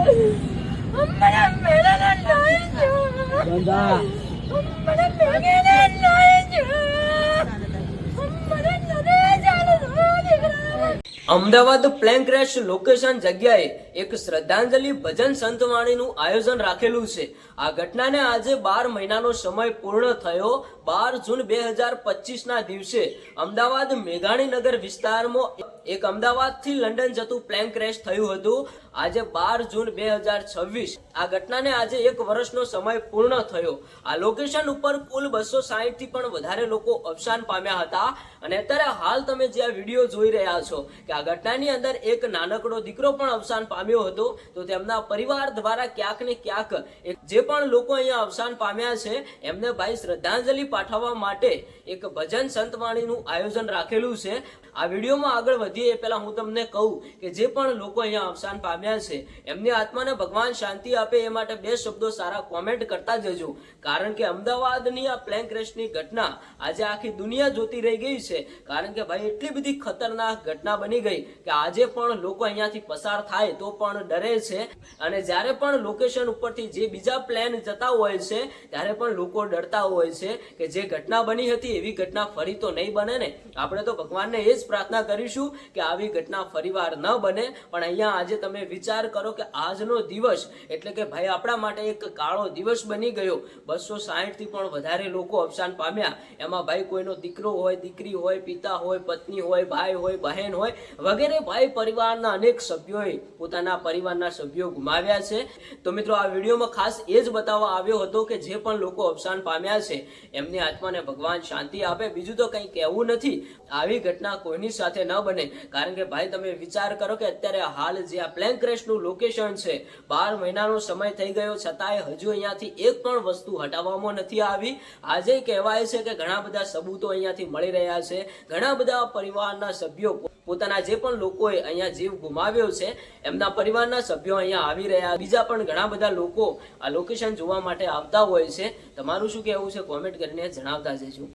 અમને મેળા નહીં જો બંધા અમને મેળા નહીં જો અમને નરે ચાલે દીકરા. અમદાવાદ પ્લેન ક્રેશ લોકેશન જગ્યાએ એક શ્રદ્ધાંજલિ ભજન સંતવાણીનું આયોજન રાખેલું છે. આ ઘટનાને આજે 12 મહિનાનો સમય પૂર્ણ થયો. 12 જૂન 2025 ના દિવસે અમદાવાદ મેઘાણીનગર વિસ્તારમાં એક અમદાવાદથી લંડન જતું પ્લેન ક્રેશ થયું હતું. આજે 12 જૂન 2026 આ ઘટનાને આજે 1 વર્ષનો સમય પૂર્ણ થયો. આ લોકેશન ઉપર કુલ 260 થી પણ વધારે લોકો અવસાન પામ્યા હતા. અને અત્યારે હાલ તમે જે આ વિડીયો જોઈ રહ્યા છો કે આ ઘટનાની અંદર એક નાનકડો દીકરો પણ અવસાન પામ્યો હતો. તો તેમના પરિવાર દ્વારા ક્યાંક ને ક્યાંક જે પણ લોકો અહીંયા અવસાન પામ્યા છે એમને ભાઈ શ્રદ્ધાંજલિ પાઠવવા માટે એક ભજન સંતવાણીનું આયોજન રાખેલું છે. આ વિડીયોમાં આગળ વધીએ એ પહેલા હું તમને કહું કે જે પણ લોકો અહીંયા અવસાન પામ્યા છે એમની આત્માને ભગવાન શાંતિ આપે એ માટે 2 શબ્દો સારા કોમેન્ટ કરતા જજો. કારણ કે અમદાવાદની આ પ્લેન ક્રેશની ઘટના આજે આખી દુનિયા જોતી રહી ગઈ છે. કારણ કે ભાઈ એટલી બધી ખતરનાક ઘટના બની ગઈ કે આજે પણ લોકો અહીંયાથી પસાર થાય તો પણ ડરે છે. અને જ્યારે પણ લોકેશન ઉપરથી જે બીજા પ્લેન જતા હોય છે ત્યારે પણ લોકો ડરતા હોય છે કે જે ઘટના બની હતી એવી ઘટના ફરી તો નહીં બને ને. આપણે તો ભગવાનને એ જ પ્રાર્થના કરીશું કે આવી ઘટના ફરીવાર ન બને. પણ અહીંયા આજે તમે વિચાર કરો કે આજનો દિવસ એટલે કે ભાઈ આપણા માટે એક કાળો દિવસ બની ગયો. 260 થી પણ વધારે લોકો અવસાન પામ્યા. એમાં ભાઈ કોઈનો દીકરો હોય, દીકરી હોય, પિતા હોય, પત્ની હોય, ભાઈ હોય, બહેન હોય વગેરે ભાઈ પરિવારના અનેક સભ્યોએ પોતાના પરિવારના સભ્યો ગુમાવ્યા છે. તો મિત્રો આ વિડીયોમાં ખાસ એ જ બતાવવા આવ્યો હતો કે જે પણ લોકો અવસાન પામ્યા છે એમની આત્માને ભગવાન શાંતિ આપે. બીજું તો કંઈ કહેવું નથી. આવી ઘટના કોઈની સાથે ન બને. કારણ કે ભાઈ તમે વિચાર કરો કે અત્યારે હાલ જે આ પ્લેન ક્રેશનું લોકેશન છે 12 મહિનાનો સમય થઈ ગયો છતાંય હજુ અહીંયાથી એક પણ વસ્તુ હટાવવામાં નથી આવી. આજે કહેવાય છે કે ઘણા બધા સબૂતો અહીંયાથી મળી રહ્યા છે. ઘણા બધા પરિવારના સભ્યો પોતાના જે પણ લોકોએ અહીંયા જીવ ગુમાવ્યો છે એમના પરિવારના સભ્યો અહીંયા આવી રહ્યા. બીજા પણ ઘણા બધા લોકો આ લોકેશન જોવા માટે આવતા હોય છે. તમારું શું કહેવું છે કોમેન્ટ કરીને જણાવતા જજો.